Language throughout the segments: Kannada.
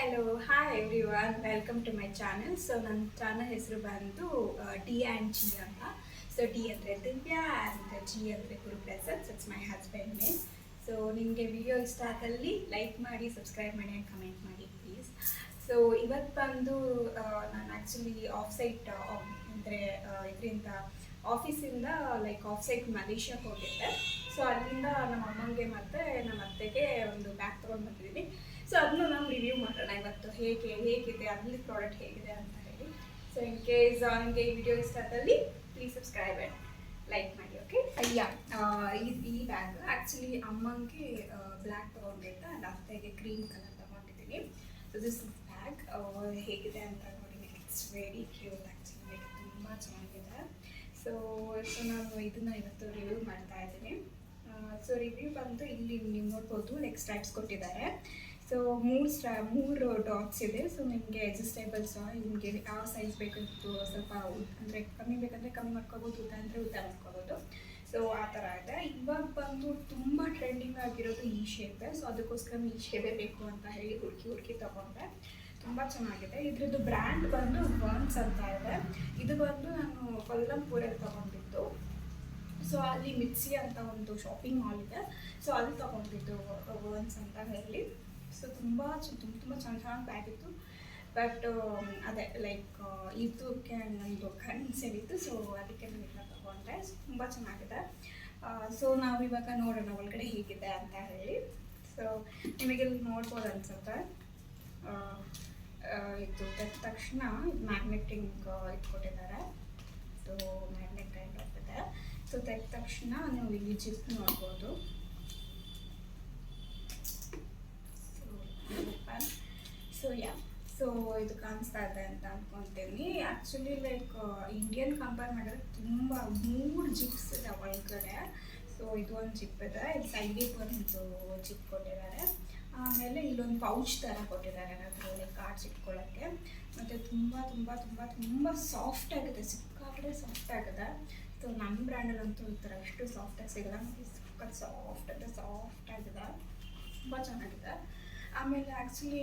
Hello hi everyone welcome to my channel. So ನನ್ನ ಚಾನಲ್ ಹೆಸರು ಬಂದು ಡಿ ಆ್ಯಂಡ್ ಜಿ ಅಂತ. ಸೊ ಡಿ ಅಂದರೆ ದಿವ್ಯಾ ಆ್ಯಂಡ್ ಜಿ ಅಂದರೆ Guruprasad. It's my husband name. So ನಿಮಗೆ ವಿಡಿಯೋ ಇಷ್ಟ ಆದಲ್ಲಿ ಲೈಕ್ ಮಾಡಿ, ಸಬ್ಸ್ಕ್ರೈಬ್ ಮಾಡಿ ಆ್ಯಂಡ್ ಕಮೆಂಟ್ ಮಾಡಿ ಪ್ಲೀಸ್. ಸೊ ಇವತ್ತು ಬಂದು ನಾನು ಆ್ಯಕ್ಚುಲಿ ಆಫ್ ಸೈಟ್ ಅಂದರೆ ಇದರಿಂದ ಆಫೀಸಿಂದ ಲೈಕ್ ಆಫ್ ಸೈಟ್ ಮಲೇಷ್ಯಾಗೆ ಹೋಗಿದ್ದೆ. ಸೊ ಅಲ್ಲಿಂದ ನಮ್ಮ ಅಮ್ಮಂಗೆ ಮತ್ತು ನಮ್ಮ ಅತ್ತೆಗೆ ಒಂದು ಬ್ಯಾಗ್ ತೊಗೊಂಡು ಬಂದಿದ್ದೀನಿ. ಸೊ ಅದನ್ನು ನಾವು ರಿವ್ಯೂ ಮಾಡೋಣ ಇವತ್ತು, ಹೇಗಿದೆ ಅಲ್ಲಿ ಪ್ರಾಡಕ್ಟ್ ಹೇಗಿದೆ ಅಂತ ಹೇಳಿ. ಸೊ ಇನ್ ಕೇಸ್ ನಿಮಗೆ ಈ ವಿಡಿಯೋ ಇಷ್ಟ ಆದಲ್ಲಿ ಪ್ಲೀಸ್ ಸಬ್ಸ್ಕ್ರೈಬ್ ಆ್ಯಂಡ್ ಲೈಕ್ ಮಾಡಿ. ಓಕೆ ಅಯ್ಯ, ಈ ಬ್ಯಾಗ್ ಆ್ಯಕ್ಚುಲಿ ಅಮ್ಮಂಗೆ ಬ್ಲ್ಯಾಕ್ ತೊಗೊಂಡಿದ್ದೆ ಆ್ಯಂಡ್ ಅತ್ತೆಗೆ ಗ್ರೀನ್ ಕಲರ್ ತೊಗೊಂಡಿದ್ದೀನಿ. ಸೊ ದಿಸ್ ಬ್ಯಾಗ್ ಹೇಗಿದೆ ಅಂತ ನೋಡಿ. ಇಟ್ಸ್ ವೆರಿ ಕ್ಯೂಟ್ ಆ್ಯಕ್ಚುಲಿ, ತುಂಬ ಚೆನ್ನಾಗಿದೆ. ಸೊ ನಾನು ಇದನ್ನು ಇವತ್ತು ರಿವ್ಯೂ ಮಾಡ್ತಾ ಇದ್ದೀನಿ. ಸೊ ರಿವ್ಯೂ ಬಂದು ಇಲ್ಲಿ ನೀವು ನೋಡ್ಬೋದು, ಲೈಕ್ ಸ್ಟ್ರೈಪ್ಸ್ ಕೊಟ್ಟಿದ್ದಾರೆ. ಸೊ ಮೂರು ಡಾಟ್ಸ್ ಇದೆ. ಸೊ ನಿಮಗೆ ಅಡ್ಜಸ್ಟೇಬಲ್ಸ್ ನಿಮಗೆ ಯಾವ ಸೈಜ್ ಬೇಕಂತೂ ಸ್ವಲ್ಪ ಅಂದರೆ ಕಮ್ಮಿ ಬೇಕಂದರೆ ಕಮ್ಮಿ ಮಾಡ್ಕೋಬೋದು, ಉದ್ದ ಅಂದರೆ ಉದ್ದ ಮಾಡ್ಕೋಬೋದು. ಸೊ ಆ ಥರ ಇದೆ. ಇವಾಗ ಬಂದು ತುಂಬ ಟ್ರೆಂಡಿಂಗ್ ಆಗಿರೋದು ಈ ಶೇಪೇ. ಸೊ ಅದಕ್ಕೋಸ್ಕರ ಈ ಶೇಪೇ ಬೇಕು ಅಂತ ಹೇಳಿ ಹುಡುಕಿ ತೊಗೊಂಡೆ. ತುಂಬ ಚೆನ್ನಾಗಿದೆ. ಇದ್ರದ್ದು ಬ್ರ್ಯಾಂಡ್ ಬಂದು ವರ್ನ್ಸ್ ಅಂತ ಇದೆ. ಇದು ಬಂದು ನಾನು ಕೊಲ್ಲಂಪುರಲ್ಲಿ ತೊಗೊಂಡಿದ್ದು. ಸೊ ಅಲ್ಲಿ ಮಿಕ್ಸಿ ಅಂತ ಒಂದು ಶಾಪಿಂಗ್ ಮಾಲ್ ಇದೆ. ಸೊ ಅಲ್ಲಿ ತೊಗೊಂಡಿದ್ದು ವರ್ನ್ಸ್ ಅಂತ ಹೇಳಿ. ಸೊ ತುಂಬ ಚೆನ್ನಾಗಿ ಬ್ಯಾಗ್ ಇತ್ತು. ಬಟ್ ಅದೇ ಲೈಕ್ ಇದಕ್ಕೆ ನಂದು ಕನ್ಸೆಲಿತ್ತು. ಸೊ ಅದಕ್ಕೆ ನಾನು ಇದನ್ನ ತೊಗೊಂಡೆ. ತುಂಬ ಚೆನ್ನಾಗಿದೆ. ಸೊ ನಾವು ಇವಾಗ ನೋಡೋಣ ಒಳಗಡೆ ಹೇಗಿದೆ ಅಂತ ಹೇಳಿ. ಸೊ ನಿಮಗೆ ಇಲ್ಲಿ ನೋಡ್ಬೋದು ಅನ್ಸುತ್ತೆ. ಇದು ತೆಗೆದ ತಕ್ಷಣ ಮ್ಯಾಗ್ನೆಟಿಂಗ್ ಇಟ್ಕೊಟ್ಟಿದ್ದಾರೆ. ಸೊ ಮ್ಯಾಗ್ನೆಟ್ ಕೈಂಡ್ ಆಫ್ ಇದೆ. ಸೊ ತೆಗೆದ ತಕ್ಷಣ ನೀವು ಇಲ್ಲಿ ಜಿಪ್ ನೋಡ್ಬೋದು. ಸೊ ಸೊ ಇದು ಕಾಣಿಸ್ತಾ ಇದೆ ಅಂತ ಅಂದ್ಕೊತೀನಿ. ಆ್ಯಕ್ಚುಲಿ ಲೈಕ್ ಇಂಡಿಯನ್ ಕಂಪೇರ್ ಮಾಡಿದ್ರೆ ತುಂಬ 3 ಜಿಪ್ಸ್ ಇದೆ ಒಳಗಡೆ. ಸೊ ಇದು ಒಂದು ಜಿಪ್ ಇದೆ. ಇದು ಸೈಡಿಗೆ ಒಂದು ಜಿಪ್ ಕೊಟ್ಟಿದ್ದಾರೆ. ಆಮೇಲೆ ಇಲ್ಲೊಂದು ಪೌಚ್ ಥರ ಕೊಟ್ಟಿದ್ದಾರೆ ಅದರಲ್ಲಿ ಕಾರ್ಡ್ಸ್ ಇಟ್ಕೊಳ್ಳೋಕ್ಕೆ. ಮತ್ತು ತುಂಬ ಸಾಫ್ಟ್ ಆಗಿದೆ, ಸಿಕ್ಕಾಪಟ್ಟೆ ಸಾಫ್ಟ್ ಆಗಿದೆ. ಸೊ ನಮ್ಮ ಬ್ರ್ಯಾಂಡಲ್ಲಂತೂ ಈ ಥರ ಅಷ್ಟು ಸಾಫ್ಟಾಗಿ ಸಿಗಲ್ಲ. ಸಖತ್ ಸಾಫ್ಟ್ ಆಗಿದೆ, ತುಂಬ ಚೆನ್ನಾಗಿದೆ. ಆಮೇಲೆ ಆ್ಯಕ್ಚುಲಿ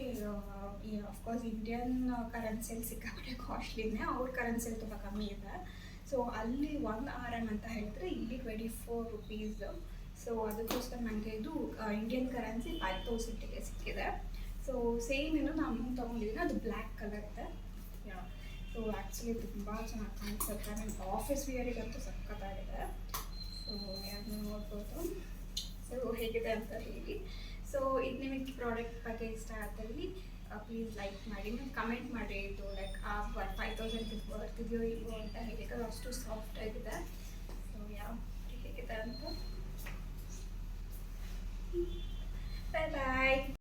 ಅಫ್ಕೋರ್ಸ್ ಇಂಡಿಯನ್ ಕರೆನ್ಸಿಯಲ್ಲಿ ಸಿಕ್ಕಾಪಟ್ಟೆ ಕಾಸ್ಟ್ಲಿನೇ, ಅವ್ರ ಕರೆನ್ಸಿಯಲ್ಲಿ ತುಂಬ ಕಮ್ಮಿ ಇದೆ. ಸೊ ಅಲ್ಲಿ 1 RM ಅಂತ ಹೇಳಿದ್ರೆ ಇಲ್ಲಿ 24 ರುಪೀಸ್. ಸೊ ಅದಕ್ಕೋಸ್ಕರ ನನಗೆ ಇದು ಇಂಡಿಯನ್ ಕರೆನ್ಸಿ 5000ಗೆ ಸಿಕ್ಕಿದೆ. ಸೊ ಸೇಮ್ ಏನು ನಾನು ತೊಗೊಂಡಿದ್ದೀನಿ, ಅದು ಬ್ಲ್ಯಾಕ್ ಕಲರ್ ಇದೆ. ಸೊ ಆ್ಯಕ್ಚುಲಿ ತುಂಬ ಚೆನ್ನಾಗಿ ಕಾಣಿಸುತ್ತೆ. ನನ್ನ ಆಫೀಸ್ ವಿಯರಿಗಂತೂ ಸಖತ್ತಾಗಿದೆ. ಸೊ ಯಾರನ್ನ ನೋಡ್ಬೋದು. ಸೊ ಹೇಗಿದೆ ಅಂತ ಹೇಳಿ. ಸೊ ಇದು ನಿಮಗೆ ಪ್ರಾಡಕ್ಟ್ ಬಗ್ಗೆ ಇಷ್ಟ ಆದಲ್ಲಿ ಪ್ಲೀಸ್ ಲೈಕ್ ಮಾಡಿ, ನೀವು ಕಮೆಂಟ್ ಮಾಡಿ. ಇದು ಲೈಕ್ 5000 ಬರ್ತಿದೆಯೋ ಇಲ್ವೋ ಅಂತ ಹೇಳಿ, ಅಷ್ಟು ಸಾಫ್ಟ್ ಆಗಿದೆ. ಸೊ ಹೇಗಿದೆ ಅಂತ